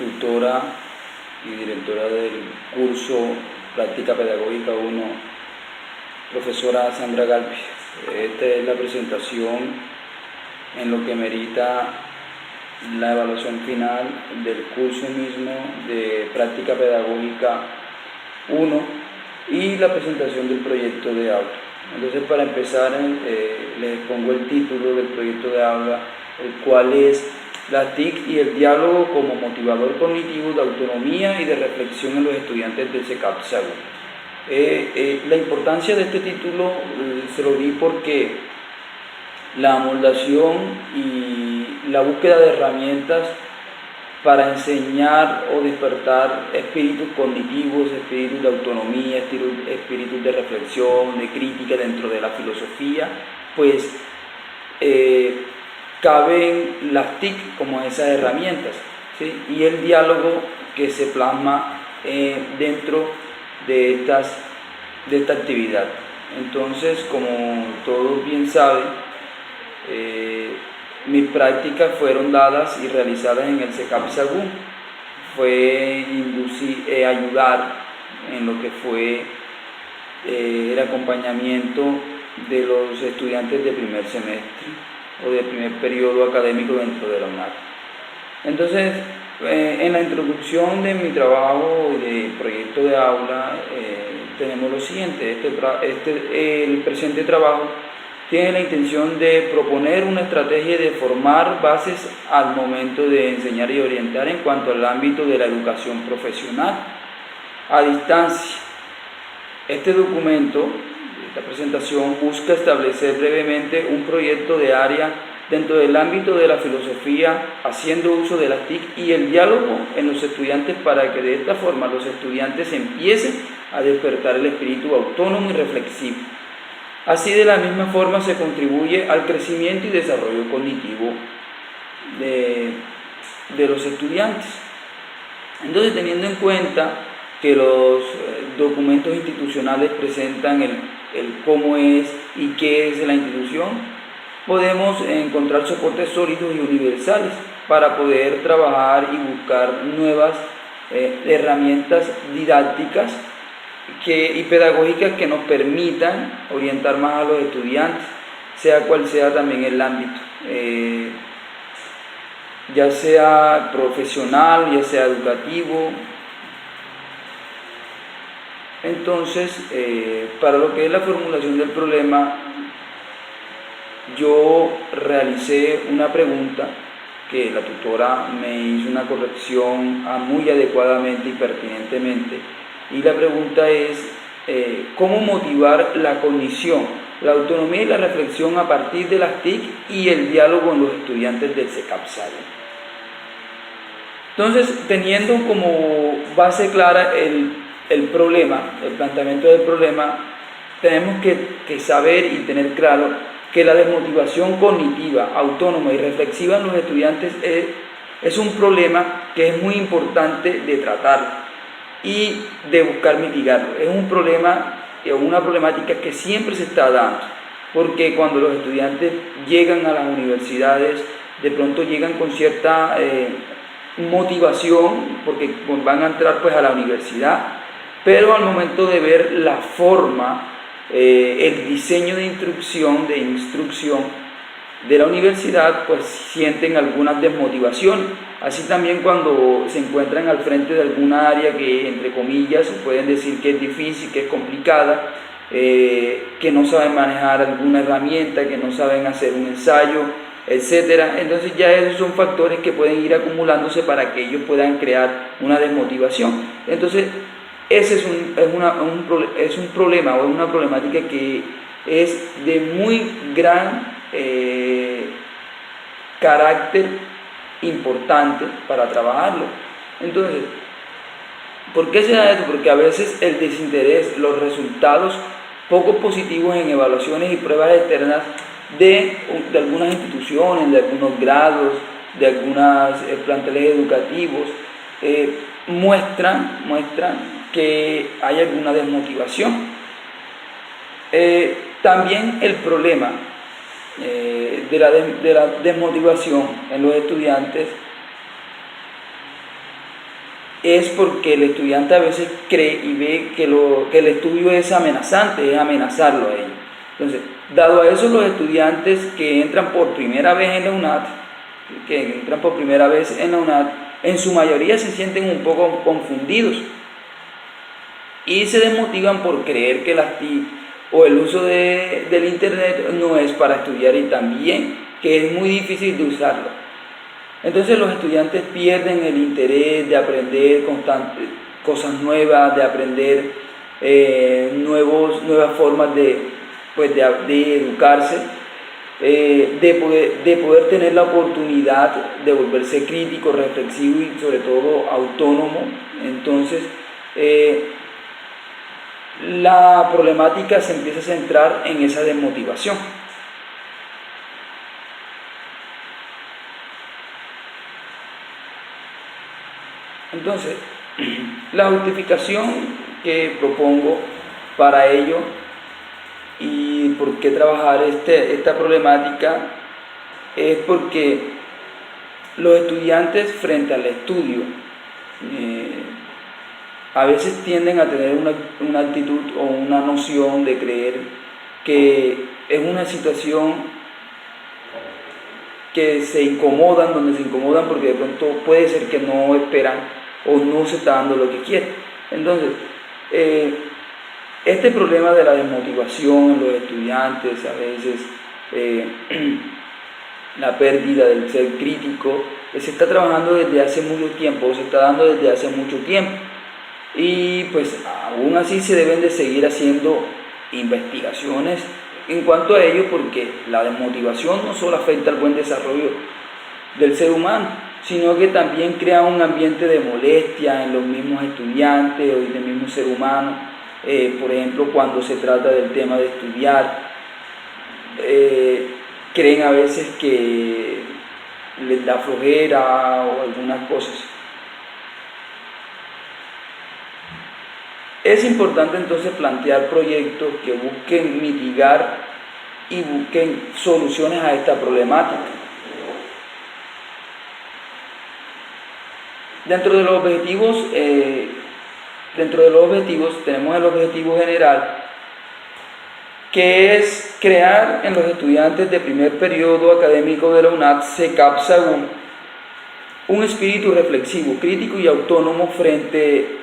tutora y directora del curso Práctica Pedagógica 1, profesora Sandra Galvis. Esta es la presentación en lo que merita la evaluación final del curso mismo de Práctica Pedagógica 1 y la presentación del proyecto de aula. Entonces, para empezar, les pongo el título del proyecto de aula, el cual es las TIC y el diálogo como motivador cognitivo de autonomía y de reflexión en los estudiantes del CECAP Sagún. La importancia de este título se lo di porque la amoldación y la búsqueda de herramientas para enseñar o despertar espíritus cognitivos, espíritus de autonomía, espíritus de reflexión, de crítica dentro de la filosofía, pues caben las TIC como esas herramientas, ¿sí? Y el diálogo que se plasma dentro de esta actividad. Entonces, como todos bien saben, mis prácticas fueron dadas y realizadas en el CECAP Sagún. Fue ayudar en lo que fue el acompañamiento de los estudiantes de primer semestre o de primer periodo académico dentro de la UNAR. Entonces, en la introducción de mi trabajo de proyecto de aula tenemos lo siguiente. El presente trabajo tiene la intención de proponer una estrategia de formar bases al momento de enseñar y orientar en cuanto al ámbito de la educación profesional a distancia. Este documento, esta presentación, busca establecer brevemente un proyecto de área dentro del ámbito de la filosofía, haciendo uso de las TIC y el diálogo en los estudiantes para que de esta forma los estudiantes empiecen a despertar el espíritu autónomo y reflexivo. Así, de la misma forma, se contribuye al crecimiento y desarrollo cognitivo de los estudiantes. Entonces, teniendo en cuenta que los documentos institucionales presentan el cómo es y qué es la institución, podemos encontrar soportes sólidos y universales para poder trabajar y buscar nuevas herramientas didácticas y pedagógicas que nos permitan orientar más a los estudiantes, sea cual sea también el ámbito, ya sea profesional, ya sea educativo. Entonces, para lo que es la formulación del problema, yo realicé una pregunta que la tutora me hizo una corrección muy adecuadamente y pertinentemente. Y la pregunta es, ¿cómo motivar la cognición, la autonomía y la reflexión a partir de las TIC y el diálogo en los estudiantes del CECAP Sagún? Entonces, teniendo como base clara el problema, el planteamiento del problema, tenemos que saber y tener claro que la desmotivación cognitiva, autónoma y reflexiva en los estudiantes es un problema que es muy importante de tratar y de buscar mitigarlo. Es un problema o una problemática que siempre se está dando, porque cuando los estudiantes llegan a las universidades, de pronto llegan con cierta motivación, porque van a entrar pues a la universidad, pero al momento de ver la forma, el diseño de instrucción de la universidad, pues sienten alguna desmotivación. Así también cuando se encuentran al frente de alguna área que, entre comillas, pueden decir que es difícil, que es complicada, que no saben manejar alguna herramienta, que no saben hacer un ensayo, etcétera. Entonces ya esos son factores que pueden ir acumulándose para que ellos puedan crear una desmotivación. Entonces, ese es un problema o una problemática que es de muy gran carácter importante para trabajarlo. Entonces, ¿por qué se da esto? Porque a veces el desinterés, los resultados poco positivos en evaluaciones y pruebas externas de algunas instituciones, de algunos grados, de algunos planteles educativos, muestran que hay alguna desmotivación. También el problema de la desmotivación en los estudiantes es porque el estudiante a veces cree y ve que el estudio es amenazante, es amenazarlo a ellos. Entonces, dado a eso, los estudiantes que entran por primera vez en la UNAD, en su mayoría se sienten un poco confundidos y se desmotivan por creer que las TIC o el uso del internet no es para estudiar, y también que es muy difícil de usarlo. Entonces los estudiantes pierden el interés de aprender cosas nuevas, de aprender nuevas formas de educarse, de poder tener la oportunidad de volverse crítico, reflexivo y sobre todo autónomo. Entonces la problemática se empieza a centrar en esa desmotivación. Entonces, la justificación que propongo para ello y por qué trabajar esta problemática es porque los estudiantes frente al estudio a veces tienden a tener una actitud o una noción de creer que es una situación donde se incomodan porque de pronto puede ser que no esperan o no se está dando lo que quieren. Entonces, este problema de la desmotivación en los estudiantes, a veces la pérdida del ser crítico, se está trabajando desde hace mucho tiempo, se está dando desde hace mucho tiempo, y pues aún así se deben de seguir haciendo investigaciones en cuanto a ello, porque la desmotivación no solo afecta al buen desarrollo del ser humano, sino que también crea un ambiente de molestia en los mismos estudiantes o en el mismo ser humano. Por ejemplo, cuando se trata del tema de estudiar, creen a veces que les da flojera o algunas cosas. Es importante entonces plantear proyectos que busquen mitigar y busquen soluciones a esta problemática. Dentro de los objetivos tenemos el objetivo general, que es crear en los estudiantes de primer periodo académico de la UNAD SECAP-SAGUN un espíritu reflexivo, crítico y autónomo frente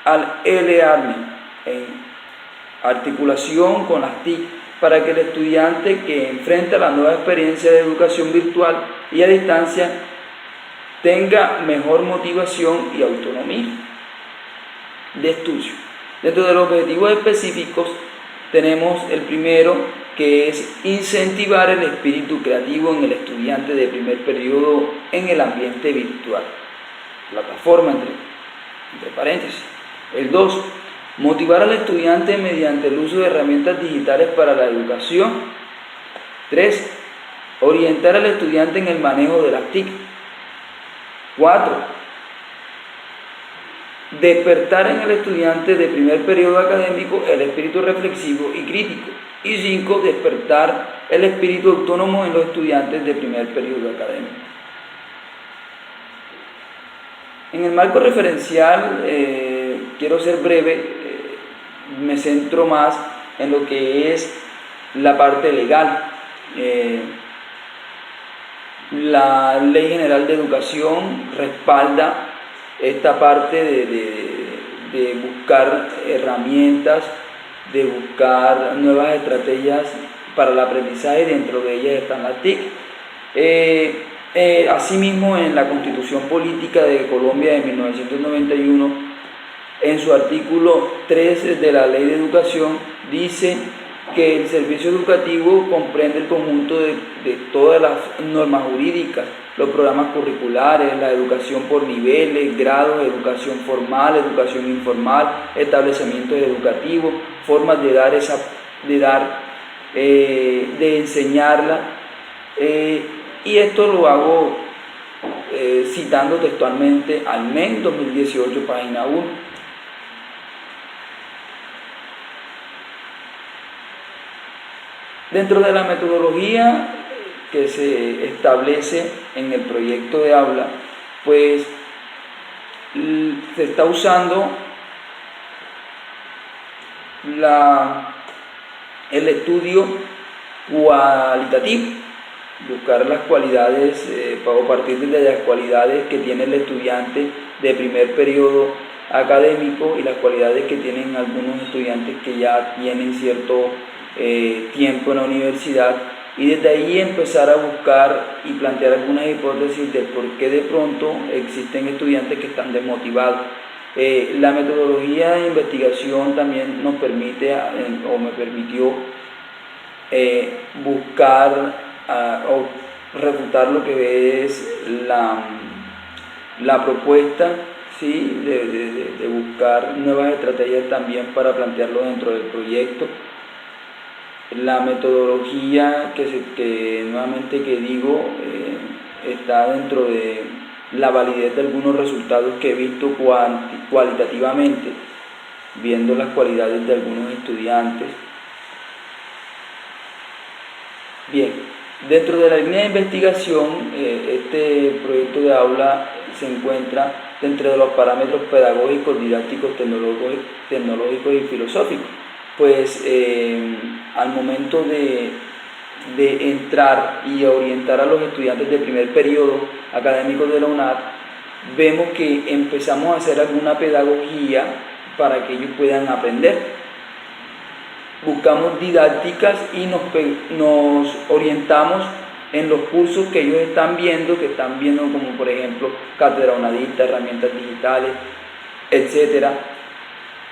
al e-learning, en articulación con las TIC, para que el estudiante que enfrenta la nueva experiencia de educación virtual y a distancia tenga mejor motivación y autonomía de estudio. Dentro de los objetivos específicos tenemos el primero, que es incentivar el espíritu creativo en el estudiante de primer periodo en el ambiente virtual, plataforma entre paréntesis. El 2, motivar al estudiante mediante el uso de herramientas digitales para la educación. 3, orientar al estudiante en el manejo de las TIC. 4, despertar en el estudiante de primer periodo académico el espíritu reflexivo y crítico. Y 5, despertar el espíritu autónomo en los estudiantes de primer periodo académico. En el marco referencial, quiero ser breve, me centro más en lo que es la parte legal. La Ley General de Educación respalda esta parte de buscar herramientas, de buscar nuevas estrategias para el aprendizaje, dentro de ellas están las TIC. Asimismo, en la Constitución Política de Colombia de 1991, en su artículo 13 de la Ley de Educación, dice que el servicio educativo comprende el conjunto de todas las normas jurídicas, los programas curriculares, la educación por niveles, grados, educación formal, educación informal, establecimientos educativos, formas de enseñarla, y esto lo hago citando textualmente al MEN 2018, página 1. Dentro de la metodología que se establece en el proyecto de aula, pues se está usando el estudio cualitativo, buscar las cualidades, o partir de las cualidades que tiene el estudiante de primer periodo académico y las cualidades que tienen algunos estudiantes que ya tienen cierto tiempo en la universidad, y desde ahí empezar a buscar y plantear algunas hipótesis de por qué de pronto existen estudiantes que están desmotivados. La metodología de investigación también nos permite, o me permitió, buscar o refutar lo que es la propuesta, ¿sí? de buscar nuevas estrategias también para plantearlo dentro del proyecto. La metodología que nuevamente que digo, está dentro de la validez de algunos resultados que he visto cualitativamente, viendo las cualidades de algunos estudiantes. Bien, dentro de la línea de investigación, este proyecto de aula se encuentra dentro de los parámetros pedagógicos, didácticos, tecnológicos y filosóficos. Pues al momento de entrar y orientar a los estudiantes de primer periodo académico de la UNAD, vemos que empezamos a hacer alguna pedagogía para que ellos puedan aprender. Buscamos didácticas y nos orientamos en los cursos que ellos están viendo como por ejemplo cátedra unadista, herramientas digitales, etc.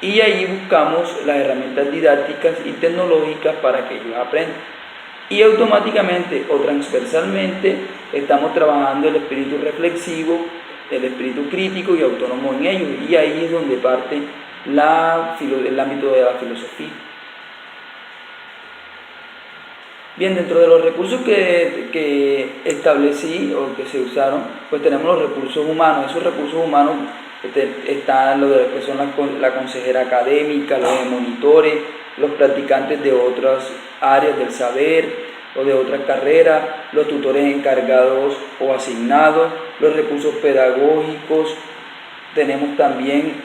Y ahí buscamos las herramientas didácticas y tecnológicas para que ellos aprendan. Y automáticamente o transversalmente estamos trabajando el espíritu reflexivo, el espíritu crítico y autónomo en ellos. Y ahí es donde parte el ámbito de la filosofía. Bien, dentro de los recursos que establecí o que se usaron, pues tenemos los recursos humanos. Esos recursos humanos están lo que son la consejera académica, los monitores, los practicantes de otras áreas del saber o de otras carreras, los tutores encargados o asignados, los recursos pedagógicos. Tenemos también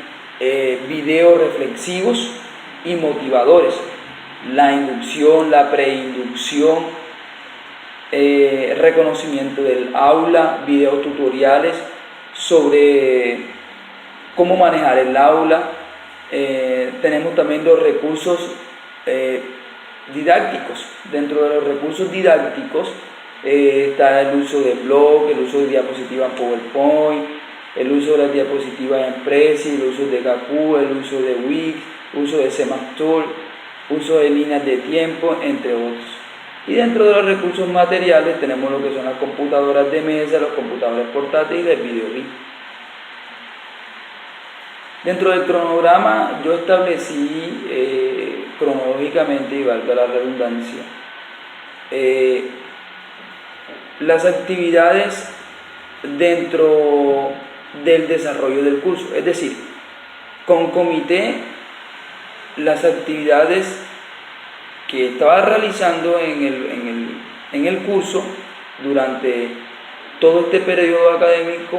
videos reflexivos y motivadores, la inducción, la preinducción, reconocimiento del aula, videos tutoriales sobre cómo manejar el aula. Tenemos también los recursos didácticos. Dentro de los recursos didácticos está el uso de blog, el uso de diapositivas en PowerPoint, el uso de las diapositivas en Prezi, el uso de Gakku, el uso de Wix, uso de CMATool, uso de líneas de tiempo, entre otros. Y dentro de los recursos materiales tenemos lo que son las computadoras de mesa, los computadores portátiles y el videobeam. Dentro del cronograma yo establecí cronológicamente, y valga la redundancia, las actividades dentro del desarrollo del curso, es decir, concomité las actividades que estaba realizando en el curso durante todo este periodo académico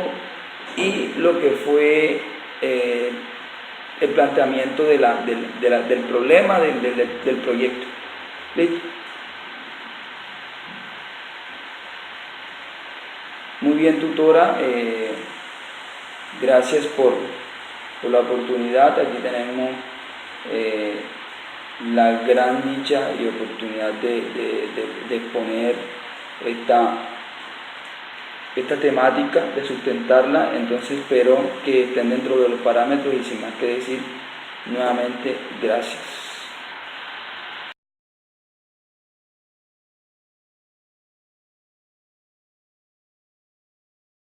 y lo que fue el planteamiento del problema del proyecto. ¿Listo? Muy bien, tutora, gracias por la oportunidad. Aquí tenemos la gran dicha y oportunidad de exponer esta temática, de sustentarla. Entonces espero que estén dentro de los parámetros y sin más que decir, nuevamente gracias.